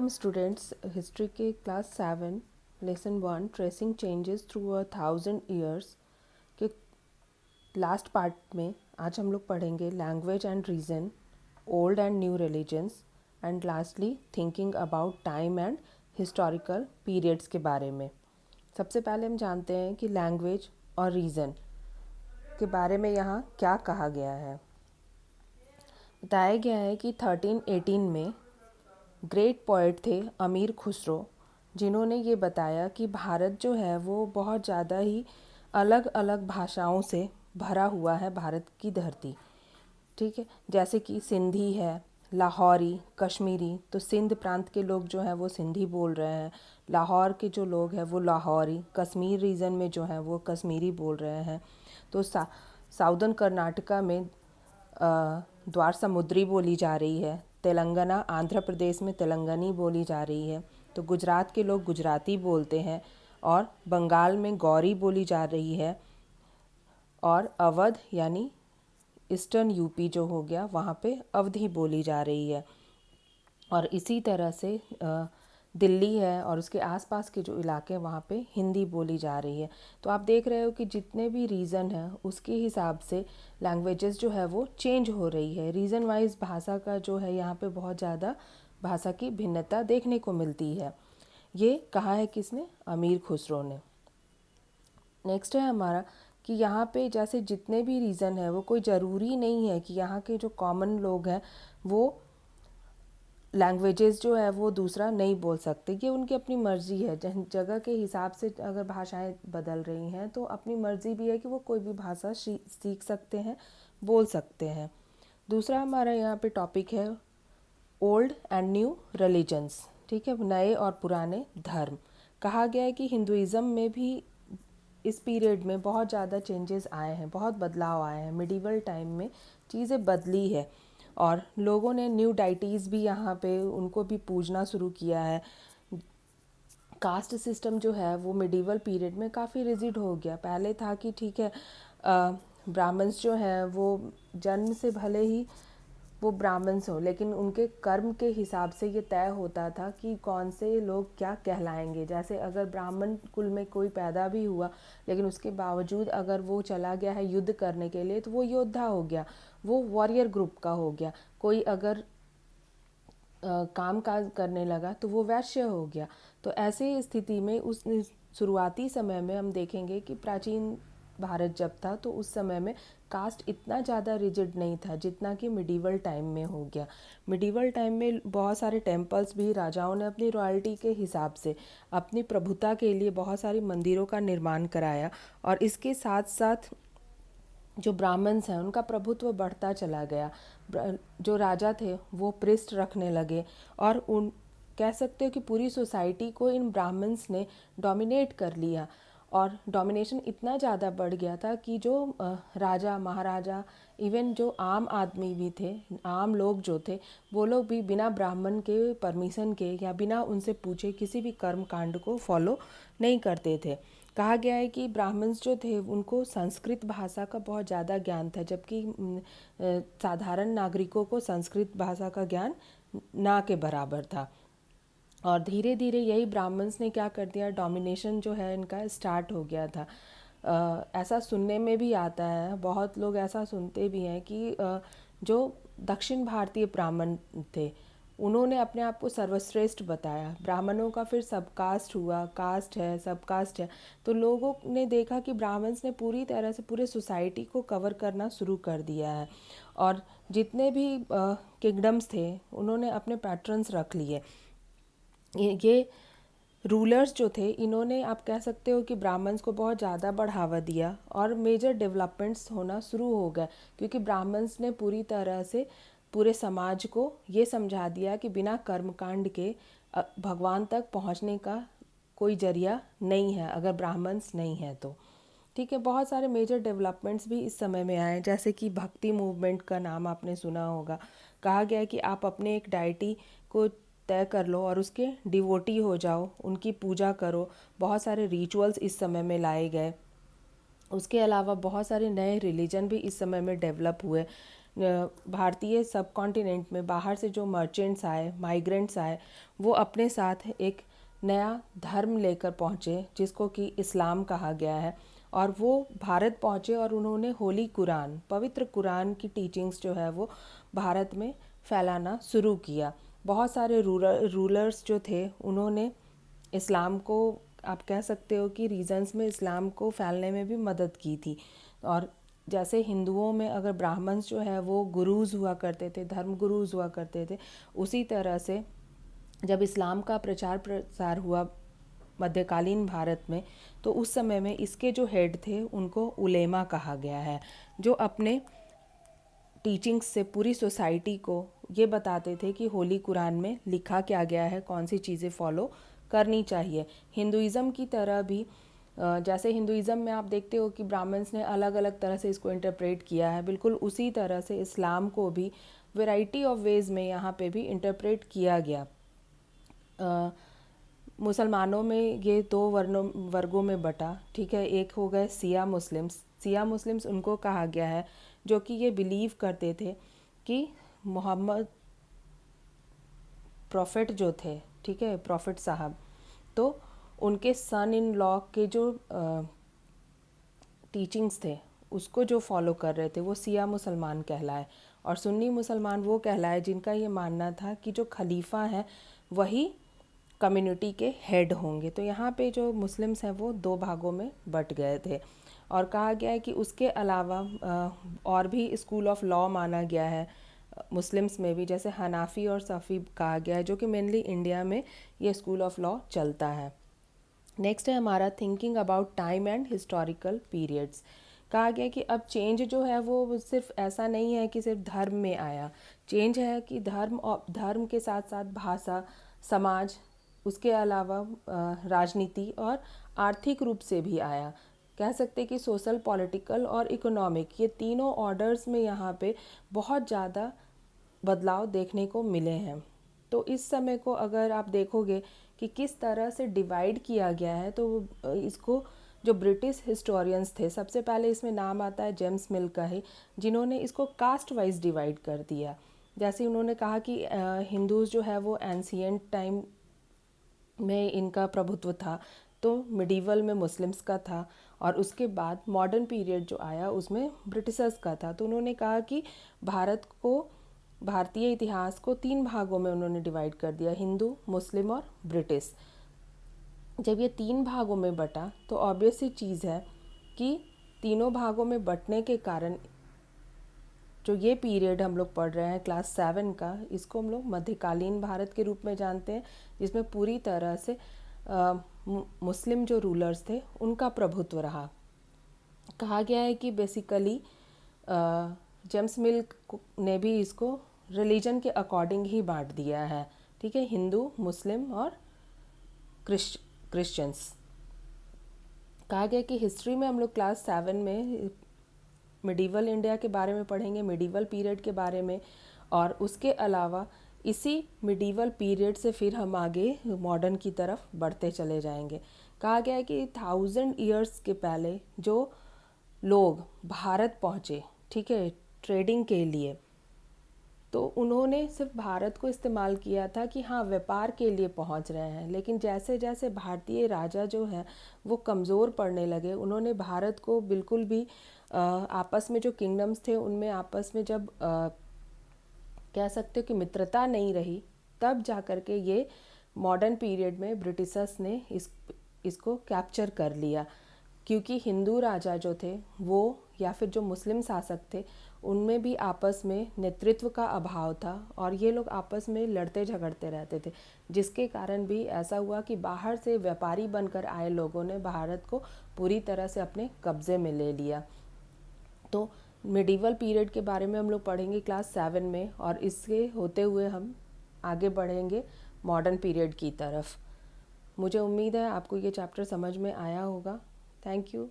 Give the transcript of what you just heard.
हम students history के class 7 lesson 1 tracing changes through 1000 years के लास्ट पार्ट में आज हम लोग पढ़ेंगे language and reason, old and new religions and lastly thinking about time and historical periods के बारे में। सबसे पहले हम जानते हैं कि लैंग्वेज और रीज़न के बारे में यहाँ क्या कहा गया है। बताया गया है कि 1318 में ग्रेट पोएट थे अमीर खुसरो, जिन्होंने ये बताया कि भारत जो है वो बहुत ज़्यादा ही अलग अलग भाषाओं से भरा हुआ है। भारत की धरती, ठीक है, जैसे कि सिंधी है, लाहौरी, कश्मीरी। तो सिंध प्रांत के लोग जो हैं वो सिंधी बोल रहे हैं, लाहौर के जो लोग हैं वो लाहौरी, कश्मीर रीजन में जो हैं वो कश्मीरी बोल रहे हैं। तो साउदर्न कर्नाटका में द्वार समुद्री बोली जा रही है। तेलंगाना आंध्र प्रदेश में तेलंगानी बोली जा रही है। तो गुजरात के लोग गुजराती बोलते हैं और बंगाल में गौरी बोली जा रही है। और अवध यानी ईस्टर्न यूपी जो हो गया वहाँ पे अवधी बोली जा रही है। और इसी तरह से दिल्ली है और उसके आसपास के जो इलाके हैं वहाँ पे हिंदी बोली जा रही है। तो आप देख रहे हो कि जितने भी रीज़न हैं उसके हिसाब से लैंग्वेजेस जो है वो चेंज हो रही है। रीज़न वाइज भाषा का जो है यहाँ पे बहुत ज़्यादा भाषा की भिन्नता देखने को मिलती है। ये कहा है किसने? अमीर खुसरो ने। नेक्स्ट है हमारा कि यहाँ पे जैसे जितने भी रीज़न है वो कोई ज़रूरी नहीं है कि यहाँ के जो कॉमन लोग हैं वो लैंग्वेजेस जो है वो दूसरा नहीं बोल सकते। ये उनकी अपनी मर्ज़ी है। जगह के हिसाब से अगर भाषाएं बदल रही हैं तो अपनी मर्ज़ी भी है कि वो कोई भी भाषा सीख सकते हैं, बोल सकते हैं। दूसरा हमारा यहाँ पे टॉपिक है ओल्ड एंड न्यू रिलीजन्स, ठीक है, नए और पुराने धर्म। कहा गया है कि हिंदुइज़्म में भी इस पीरियड में बहुत ज़्यादा चेंजेस आए हैं, बहुत बदलाव आए हैं। मिडिवल टाइम में चीज़ें बदली है और लोगों ने न्यू डाइटीज़ भी यहाँ पे उनको भी पूजना शुरू किया है। कास्ट सिस्टम जो है वो मिडिवल पीरियड में काफ़ी रिजिड हो गया। पहले था कि ठीक है, ब्राह्मण्स जो हैं वो जन्म से भले ही वो ब्राह्मण्स हो, लेकिन उनके कर्म के हिसाब से ये तय होता था कि कौन से लोग क्या कहलाएंगे। जैसे अगर ब्राह्मण कुल में कोई पैदा भी हुआ लेकिन उसके बावजूद अगर वो चला गया है युद्ध करने के लिए तो वो योद्धा हो गया, वो वॉरियर ग्रुप का हो गया। कोई अगर काम काज करने लगा तो वो वैश्य हो गया। तो ऐसे स्थिति में उस शुरुआती समय में हम देखेंगे कि प्राचीन भारत जब था तो उस समय में कास्ट इतना ज़्यादा रिजिड नहीं था जितना कि मिडिवल टाइम में हो गया। मिडिवल टाइम में बहुत सारे टेम्पल्स भी राजाओं ने अपनी रॉयल्टी के हिसाब से अपनी प्रभुता के लिए बहुत सारे मंदिरों का निर्माण कराया। और इसके साथ साथ जो ब्राह्मण्स हैं उनका प्रभुत्व बढ़ता चला गया। जो राजा थे वो पृष्ठ रखने लगे और उन कह सकते हो कि पूरी सोसाइटी को इन ब्राह्मण्स ने डोमिनेट कर लिया। और डोमिनेशन इतना ज़्यादा बढ़ गया था कि जो राजा महाराजा, इवन जो आम आदमी भी थे, आम लोग जो थे, वो लोग भी बिना ब्राह्मण के परमिशन के या बिना उनसे पूछे किसी भी कर्म कांड को फॉलो नहीं करते थे। कहा गया है कि ब्राह्मण्स जो थे उनको संस्कृत भाषा का बहुत ज़्यादा ज्ञान था, जबकि साधारण नागरिकों को संस्कृत भाषा का ज्ञान ना के बराबर था। और धीरे धीरे यही ब्राह्मण्स ने क्या कर दिया, डोमिनेशन जो है इनका स्टार्ट हो गया था। ऐसा सुनने में भी आता है, बहुत लोग ऐसा सुनते भी हैं कि जो दक्षिण भारतीय ब्राह्मण थे उन्होंने अपने आप को सर्वश्रेष्ठ बताया। ब्राह्मणों का फिर सब कास्ट हुआ, कास्ट है, सब कास्ट है। तो लोगों ने देखा कि ब्राह्मण्स ने पूरी तरह से पूरे सोसाइटी को कवर करना शुरू कर दिया है। और जितने भी किंगडम्स थे उन्होंने अपने पैटर्न्स रख लिए। ये रूलर्स जो थे इन्होंने, आप कह सकते हो कि ब्राह्मण्स को बहुत ज़्यादा बढ़ावा दिया और मेजर डेवलपमेंट्स होना शुरू हो गए, क्योंकि ब्राह्मण्स ने पूरी तरह से पूरे समाज को ये समझा दिया कि बिना कर्मकांड के भगवान तक पहुंचने का कोई जरिया नहीं है अगर ब्राह्मण्स नहीं है तो। ठीक है, बहुत सारे मेजर डेवलपमेंट्स भी इस समय में आए, जैसे कि भक्ति मूवमेंट का नाम आपने सुना होगा। कहा गया है कि आप अपने एक डाइटी को तय कर लो और उसके डिवोटी हो जाओ, उनकी पूजा करो। बहुत सारे रिचुअल्स इस समय में लाए गए। उसके अलावा बहुत सारे नए रिलीजन भी इस समय में डेवलप हुए। भारतीय सब कॉन्टिनेंट में बाहर से जो मर्चेंट्स आए, माइग्रेंट्स आए, वो अपने साथ एक नया धर्म लेकर पहुँचे जिसको कि इस्लाम कहा गया है। और वो भारत पहुँचे और उन्होंने होली कुरान, पवित्र कुरान की टीचिंग्स जो है वो भारत में फैलाना शुरू किया। बहुत सारे रूलर्स जो थे उन्होंने इस्लाम को, आप कह सकते हो कि रीजन्स में इस्लाम को फैलने में भी मदद की थी। और जैसे हिंदुओं में अगर ब्राह्मण्स जो है वो गुरुज़ हुआ करते थे, धर्म गुरुज़ हुआ करते थे, उसी तरह से जब इस्लाम का प्रचार प्रसार हुआ मध्यकालीन भारत में, तो उस समय में इसके जो हेड थे उनको उलेमा कहा गया है, जो अपने टीचिंग्स से पूरी सोसाइटी को ये बताते थे कि होली कुरान में लिखा क्या गया है, कौन सी चीज़ें फॉलो करनी चाहिए। हिंदुइज़्म की तरह भी जैसे हिंदुइज़्म में आप देखते हो कि ब्राह्मण्स ने अलग अलग तरह से इसको इंटरप्रेट किया है, बिल्कुल उसी तरह से इस्लाम को भी वैरायटी ऑफ वेज़ में यहाँ पे भी इंटरप्रेट किया गया। मुसलमानों में ये दो वर्गों में बटा, ठीक है। एक हो गए सिया मुस्लिम्स। सिया मुस्लिम्स उनको कहा गया है जो कि ये बिलीव करते थे कि मोहम्मद प्रॉफिट जो थे, ठीक है, प्रॉफिट साहब, तो उनके सन इन लॉ के जो टीचिंग्स थे उसको जो फॉलो कर रहे थे वो सिया मुसलमान कहलाए। और सुन्नी मुसलमान वो कहलाए जिनका ये मानना था कि जो खलीफा है वही कम्युनिटी के हेड होंगे। तो यहाँ पे जो मुस्लिम्स हैं वो दो भागों में बट गए थे। और कहा गया है कि उसके अलावा और भी स्कूल ऑफ लॉ माना गया है मुस्लिम्स में भी, जैसे हनाफी और सफ़ी कहा गया है, जो कि मेनली इंडिया में ये स्कूल ऑफ लॉ चलता है। नेक्स्ट है हमारा thinking about time and historical periods. कहा गया कि अब चेंज जो है वो सिर्फ ऐसा नहीं है कि सिर्फ धर्म में आया, चेंज है कि धर्म और धर्म के साथ साथ भाषा, समाज, उसके अलावा राजनीति और आर्थिक रूप से भी आया। कह सकते कि सोशल, पॉलिटिकल और इकोनॉमिक, ये तीनों ऑर्डर्स में यहाँ पे बहुत ज़्यादा बदलाव देखने को मिले हैं। तो इस समय को अगर आप देखोगे कि किस तरह से डिवाइड किया गया है, तो इसको जो ब्रिटिश हिस्टोरियंस थे, सबसे पहले इसमें नाम आता है जेम्स मिल का ही, जिन्होंने इसको कास्ट वाइज डिवाइड कर दिया। जैसे उन्होंने कहा कि हिंदूज़ जो है वो एंशिएंट टाइम में इनका प्रभुत्व था, तो मिडीवल में मुस्लिम्स का था, और उसके बाद मॉडर्न पीरियड जो आया उसमें ब्रिटिशर्स का था। तो उन्होंने कहा कि भारत को, भारतीय इतिहास को तीन भागों में उन्होंने डिवाइड कर दिया, हिंदू, मुस्लिम और ब्रिटिश। जब ये तीन भागों में बटा तो ऑब्वियस सी चीज़ है कि तीनों भागों में बटने के कारण जो ये पीरियड हम लोग पढ़ रहे हैं क्लास 7 का, इसको हम लोग मध्यकालीन भारत के रूप में जानते हैं, जिसमें पूरी तरह से मुस्लिम जो रूलर्स थे उनका प्रभुत्व रहा। कहा गया है कि बेसिकली जेम्स मिल ने भी इसको रिलीजन के अकॉर्डिंग ही बांट दिया है, ठीक है, हिंदू, मुस्लिम और क्रिश्चियंस। कहा गया कि हिस्ट्री में हम लोग क्लास 7 में मिडीवल इंडिया के बारे में पढ़ेंगे, मिडीवल पीरियड के बारे में, और उसके अलावा इसी मिडीवल पीरियड से फिर हम आगे मॉडर्न की तरफ बढ़ते चले जाएंगे। कहा गया है कि 1000 ईयर्स के पहले जो लोग भारत पहुँचे, ठीक है, ट्रेडिंग के लिए, तो उन्होंने सिर्फ भारत को इस्तेमाल किया था कि हाँ व्यापार के लिए पहुंच रहे हैं। लेकिन जैसे जैसे भारतीय राजा जो है वो कमज़ोर पड़ने लगे, उन्होंने भारत को बिल्कुल भी आपस में जो किंगडम्स थे उनमें आपस में जब कह सकते हो कि मित्रता नहीं रही, तब जा कर के ये मॉडर्न पीरियड में ब्रिटिशर्स ने इसको कैप्चर कर लिया। क्योंकि हिंदू राजा जो थे वो, या फिर जो मुस्लिम शासक थे, उनमें भी आपस में नेतृत्व का अभाव था और ये लोग आपस में लड़ते झगड़ते रहते थे, जिसके कारण भी ऐसा हुआ कि बाहर से व्यापारी बनकर आए लोगों ने भारत को पूरी तरह से अपने कब्ज़े में ले लिया। तो मिडीवल पीरियड के बारे में हम लोग पढ़ेंगे क्लास 7 में, और इसके होते हुए हम आगे बढ़ेंगे मॉडर्न पीरियड की तरफ। मुझे उम्मीद है आपको ये चैप्टर समझ में आया होगा। Thank you.